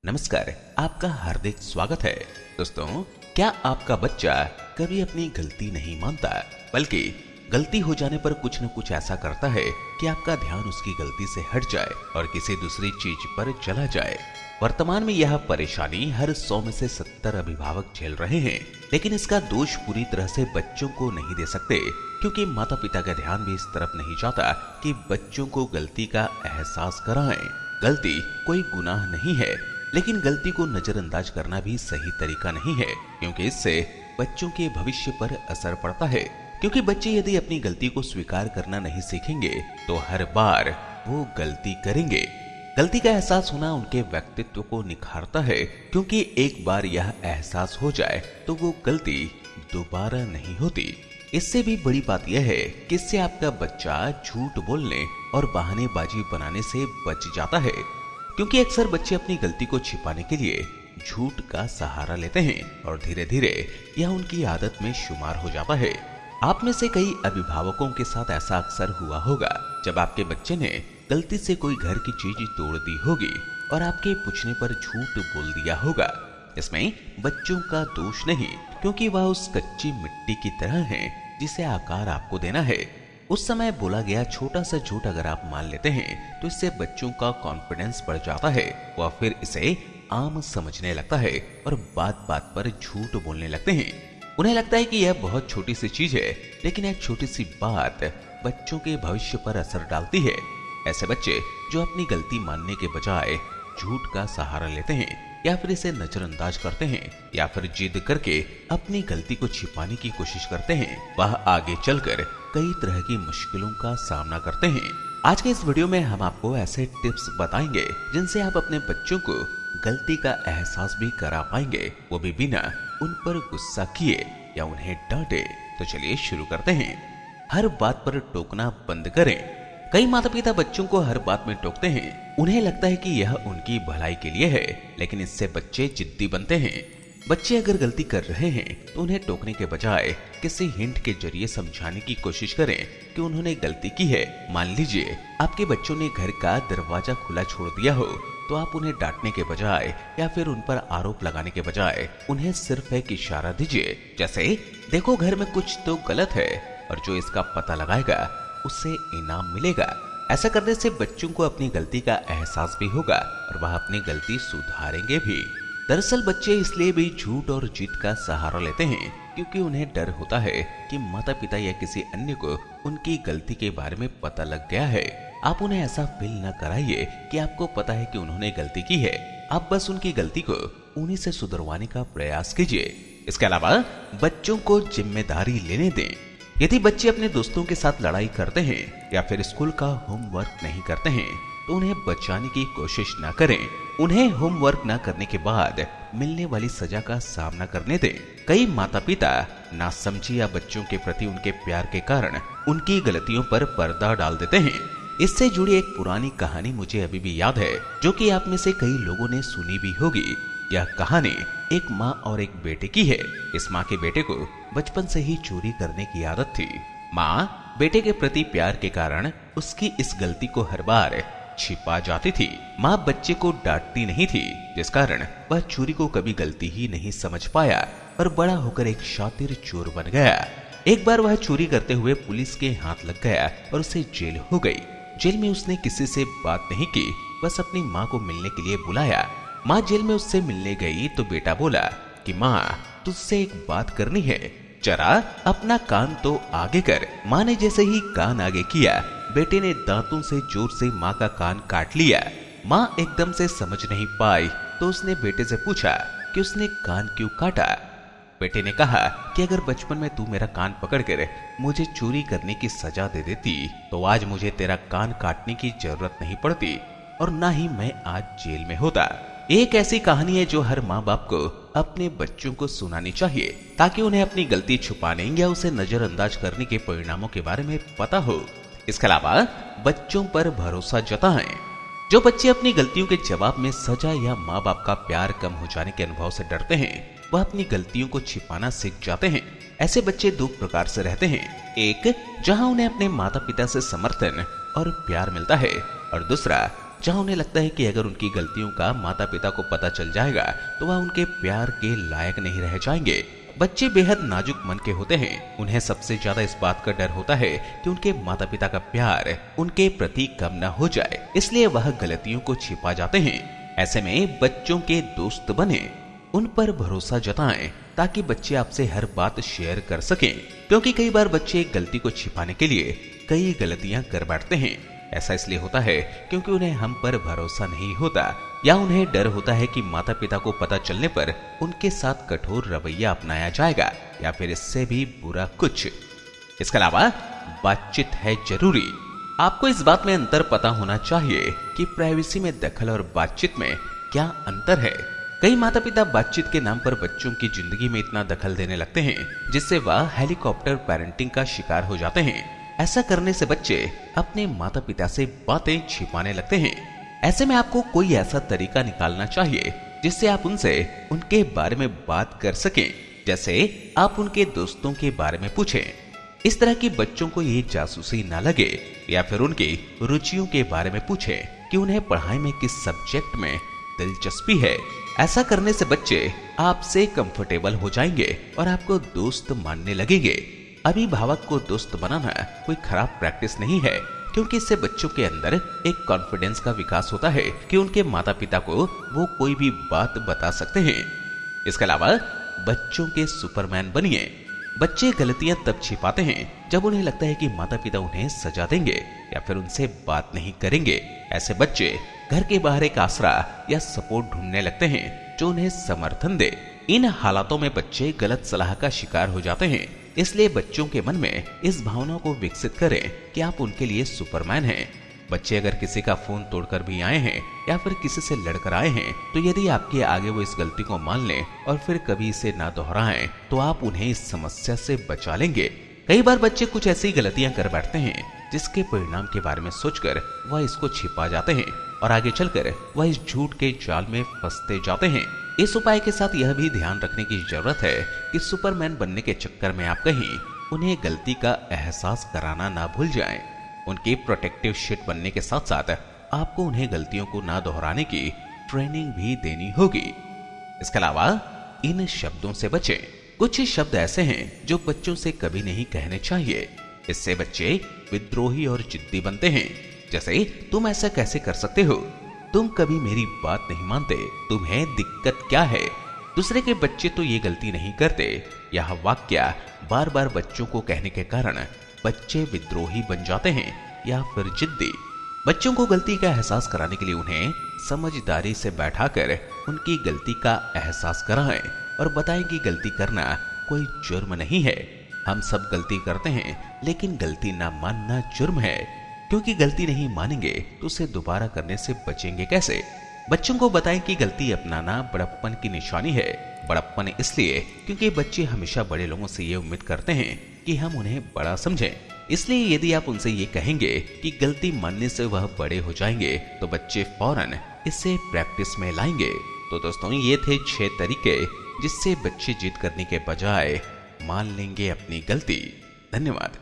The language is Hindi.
नमस्कार, आपका हार्दिक स्वागत है। दोस्तों, क्या आपका बच्चा कभी अपनी गलती नहीं मानता, बल्कि गलती हो जाने पर कुछ न कुछ ऐसा करता है कि आपका ध्यान उसकी गलती से हट जाए और किसी दूसरी चीज पर चला जाए। वर्तमान में यह परेशानी हर 100 में से 70 अभिभावक झेल रहे हैं, लेकिन इसका दोष पूरी तरह से बच्चों को नहीं दे सकते, क्योंकि माता पिता का ध्यान भी इस तरफ नहीं जाता कि बच्चों को गलती का एहसास कराएं। गलती कोई गुनाह नहीं है, लेकिन गलती को नजरअंदाज करना भी सही तरीका नहीं है, क्योंकि इससे बच्चों के भविष्य पर असर पड़ता है। क्योंकि बच्चे यदि अपनी गलती को स्वीकार करना नहीं सीखेंगे तो हर बार वो गलती करेंगे। गलती का एहसास होना उनके व्यक्तित्व को निखारता है, क्योंकि एक बार यह एहसास हो जाए तो वो गलती दोबारा नहीं होती। इससे भी बड़ी बात यह है कि इससे आपका बच्चा झूठ बोलने और बहानेबाजी बनाने से बच जाता है, क्योंकि अक्सर बच्चे अपनी गलती को छिपाने के लिए झूठ का सहारा लेते हैं और धीरे धीरे यह उनकी आदत में शुमार हो जाता है। आप में से कई अभिभावकों के साथ ऐसा अक्सर हुआ होगा, जब आपके बच्चे ने गलती से कोई घर की चीज तोड़ दी होगी और आपके पूछने पर झूठ बोल दिया होगा। इसमें बच्चों का दोष नहीं, क्योंकि वह उस कच्ची मिट्टी की तरह हैं जिसे आकार आपको देना है। उस समय बोला गया छोटा सा झूठ अगर आप मान लेते हैं तो इससे बच्चों का कॉन्फिडेंस बढ़ जाता है। वह फिर इसे आम समझने लगता है और बात बात पर झूठ बोलने लगते हैं। उन्हें लगता है कि यह बहुत छोटी सी चीज है, लेकिन एक छोटी सी बात बच्चों के भविष्य पर असर डालती है। ऐसे बच्चे जो अपनी गलती मानने के बजाय झूठ का सहारा लेते हैं, या फिर इसे नजरअंदाज करते हैं, या फिर जिद करके अपनी गलती को छिपाने की कोशिश करते हैं, वह आगे चलकर कई तरह की मुश्किलों का सामना करते हैं। आज के इस वीडियो में हम आपको ऐसे टिप्स बताएंगे जिनसे आप अपने बच्चों को गलती का एहसास भी करा पाएंगे, वो भी बिना उन पर गुस्सा किए या उन्हें डांटे। तो चलिए शुरू करते हैं। हर बात पर टोकना बंद करें। कई माता पिता बच्चों को हर बात में टोकते हैं। उन्हें लगता है कि यह उनकी भलाई के लिए है, लेकिन इससे बच्चे जिद्दी बनते हैं। बच्चे अगर गलती कर रहे हैं तो उन्हें टोकने के बजाय किसी हिंट के जरिए समझाने की कोशिश करें कि उन्होंने गलती की है। मान लीजिए आपके बच्चों ने घर का दरवाजा खुला छोड़ दिया हो, तो आप उन्हें डांटने के बजाय या फिर उन पर आरोप लगाने के बजाय उन्हें सिर्फ एक इशारा दीजिए, जैसे देखो घर में कुछ तो गलत है और जो इसका पता लगाएगा उससे इनाम मिलेगा। ऐसा करने से बच्चों को अपनी गलती का एहसास भी होगा और वह अपनी गलती सुधारेंगे भी। दरअसल बच्चे इसलिए भी झूठ और जिद का सहारा लेते हैं क्योंकि उन्हें डर होता है कि माता पिता या किसी अन्य को उनकी गलती के बारे में पता लग गया है। आप उन्हें ऐसा फील न कराइए कि आपको पता है कि उन्होंने गलती की है। आप बस उनकी गलती को उन्हीं से सुधरवाने का प्रयास कीजिए। इसके अलावा बच्चों को जिम्मेदारी लेने दें। यदि बच्चे अपने दोस्तों के साथ लड़ाई करते हैं या फिर स्कूल का होमवर्क नहीं करते हैं, तो उन्हें बचाने की कोशिश न करें। उन्हें होमवर्क न करने के बाद मिलने वाली सजा का सामना करने दें। कई माता पिता नासमझी या बच्चों के प्रति उनके प्यार के कारण उनकी गलतियों पर पर्दा डाल देते हैं। इससे जुड़ी एक पुरानी कहानी मुझे अभी भी याद है, जो कि आप में से कई लोगों ने सुनी भी होगी। यह कहानी एक माँ और एक बेटे की है। इस माँ के बेटे को बचपन से ही चोरी करने की आदत थी। माँ बेटे के प्रति प्यार के कारण उसकी इस गलती को हर बार छिपा जाती थी। माँ बच्चे को डांटती नहीं थी, जिस कारण वह चोरी को कभी गलती ही नहीं समझ पाया और बड़ा होकर एक शातिर चोर बन गया। एक बार वह चोरी करते हुए पुलिस के हाथ लग गया और उसे जेल हो गई। जेल में उसने किसी से बात नहीं की, बस अपनी माँ को मिलने के लिए बुलाया। माँ जेल में उससे मिलने गई तो बेटा बोला कि माँ तुझसे एक बात करनी है, जरा अपना कान तो आगे कर। माँ ने जैसे ही कान आगे किया, बेटे ने दांतों से जोर से माँ का कान काट लिया। माँ एकदम से समझ नहीं पाई तो उसने बेटे से पूछा कि उसने कान क्यों काटा। बेटे ने कहा कि अगर बचपन में तू मेरा कान पकड़कर मुझे चोरी करने की सजा दे देती तो आज मुझे तेरा कान काटने की जरूरत नहीं पड़ती और ना ही मैं आज जेल में होता। एक ऐसी कहानी है जो हर माँ बाप को अपने बच्चों को सुनानी चाहिए, ताकि उन्हें अपनी गलती छुपाने या उसे नजरअंदाज करने के परिणामों के बारे में पता हो। इसके अलावा बच्चों पर भरोसा जताएं। जो बच्चे अपनी गलतियों के जवाब में सजा या माँ बाप का प्यार कम हो जाने के अनुभव से डरते हैं, वह अपनी गलतियों को छिपाना सीख जाते हैं। ऐसे बच्चे दो प्रकार से रहते हैं, एक जहां उन्हें अपने माता पिता से समर्थन और प्यार मिलता है, और दूसरा जहां उन्हें लगता है कि अगर उनकी गलतियों का माता पिता को पता चल जाएगा तो वह उनके प्यार के लायक नहीं रह जाएंगे। बच्चे बेहद नाजुक मन के होते हैं। उन्हें सबसे ज्यादा इस बात का डर होता है कि उनके माता पिता का प्यार उनके प्रति कम न हो जाए, इसलिए वह गलतियों को छिपा जाते हैं। ऐसे में बच्चों के दोस्त बने, उन पर भरोसा जताएं ताकि बच्चे आपसे हर बात शेयर कर सकें, क्योंकि कई बार बच्चे गलती को छिपाने के लिए कई गलतियां कर बैठते हैं। ऐसा इसलिए होता है क्योंकि उन्हें हम पर भरोसा नहीं होता, या उन्हें डर होता है कि माता पिता को पता चलने पर उनके साथ कठोर रवैया अपनाया जाएगा, या फिर इससे भी बुरा कुछ। इसके अलावा बातचीत है जरूरी। आपको इस बात में अंतर पता होना चाहिए कि प्राइवेसी में दखल और बातचीत में क्या अंतर है। कई माता पिता बातचीत के नाम पर बच्चों की जिंदगी में इतना दखल देने लगते हैं जिससे वह हेलीकॉप्टर पेरेंटिंग का शिकार हो जाते हैं। ऐसा करने से बच्चे अपने माता पिता से बातें छिपाने लगते हैं। ऐसे में आपको कोई ऐसा तरीका निकालना चाहिए जिससे आप उनसे उनके बारे में बात कर सकें, जैसे आप उनके दोस्तों के बारे में पूछें। इस तरह की बच्चों को ये जासूसी ना लगे, या फिर उनकी रुचियों के बारे में पूछें कि उन्हें पढ़ाई में किस सब्जेक्ट में दिलचस्पी है। ऐसा करने से बच्चे आपसे कंफर्टेबल हो जाएंगे और आपको दोस्त मानने लगेंगे। अभिभावक को दोस्त बनाना कोई खराब प्रैक्टिस नहीं है, क्योंकि इससे बच्चों के अंदर एक कॉन्फिडेंस का विकास होता है कि उनके माता पिता को वो कोई भी बात बता सकते हैं। इसके अलावा बच्चों के सुपरमैन बनिए। बच्चे गलतियां तब छिपाते हैं जब उन्हें लगता है कि माता पिता उन्हें सजा देंगे या फिर उनसे बात नहीं करेंगे। ऐसे बच्चे घर के बाहर एक आसरा या सपोर्ट ढूंढने लगते हैं जो उन्हें समर्थन दे। इन हालातों में बच्चे गलत सलाह का शिकार हो जाते हैं, इसलिए बच्चों के मन में इस भावना को विकसित करें कि आप उनके लिए सुपरमैन हैं। बच्चे अगर किसी का फोन तोड़कर भी आए हैं या फिर किसी से लड़कर आए हैं, तो यदि आपके आगे वो इस गलती को मान लें और फिर कभी इसे ना दोहराएं, तो आप उन्हें इस समस्या से बचा लेंगे। कई बार बच्चे कुछ ऐसी गलतियां कर बैठते हैं जिसके परिणाम के बारे में सोचकर वह इसको छिपा जाते हैं और आगे चलकर वह इस झूठ के जाल में फंसते जाते हैं। इस उपाय के साथ यह भी ध्यान रखने की जरूरत है कि सुपरमैन बनने के चक्कर में आप कहीं उन्हें गलती का एहसास कराना ना भूल जाएं। उनकी प्रोटेक्टिव शीट बनने के साथ साथ आपको उन्हें गलतियों को ना दोहराने की ट्रेनिंग भी देनी होगी। इसके अलावा इन शब्दों से बचें। कुछ शब्द ऐसे हैं जो बच्चों से कभी नहीं कहने चाहिए। इससे बच्चे विद्रोही और जिद्दी बनते हैं, जैसे तुम ऐसा कैसे कर सकते हो, तुम कभी मेरी बात नहीं मानते, तुम्हें दिक्कत क्या है। दूसरे के बच्चे तो ये गलती नहीं करते। यह वाक्य बार बार बच्चों को कहने के कारण बच्चे विद्रोही बन जाते हैं या फिर जिद्दी। बच्चों को गलती का एहसास कराने के लिए उन्हें समझदारी से बैठाकर उनकी गलती का एहसास कराएं और बताएं कि गलती करना कोई जुर्म नहीं है। हम सब गलती करते हैं, लेकिन गलती ना मानना जुर्म है, क्योंकि गलती नहीं मानेंगे तो उसे दोबारा करने से बचेंगे कैसे। बच्चों को बताएं कि गलती अपनाना बड़प्पन की निशानी है। बड़प्पन इसलिए क्योंकि बच्चे हमेशा बड़े लोगों से ये उम्मीद करते हैं कि हम उन्हें बड़ा समझें। इसलिए यदि आप उनसे ये कहेंगे कि गलती मानने से वह बड़े हो जाएंगे, तो बच्चे फौरन इसे प्रैक्टिस में लाएंगे। तो दोस्तों, ये थे 6 तरीके जिससे बच्चे जिद करने के बजाय मान लेंगे अपनी गलती। धन्यवाद।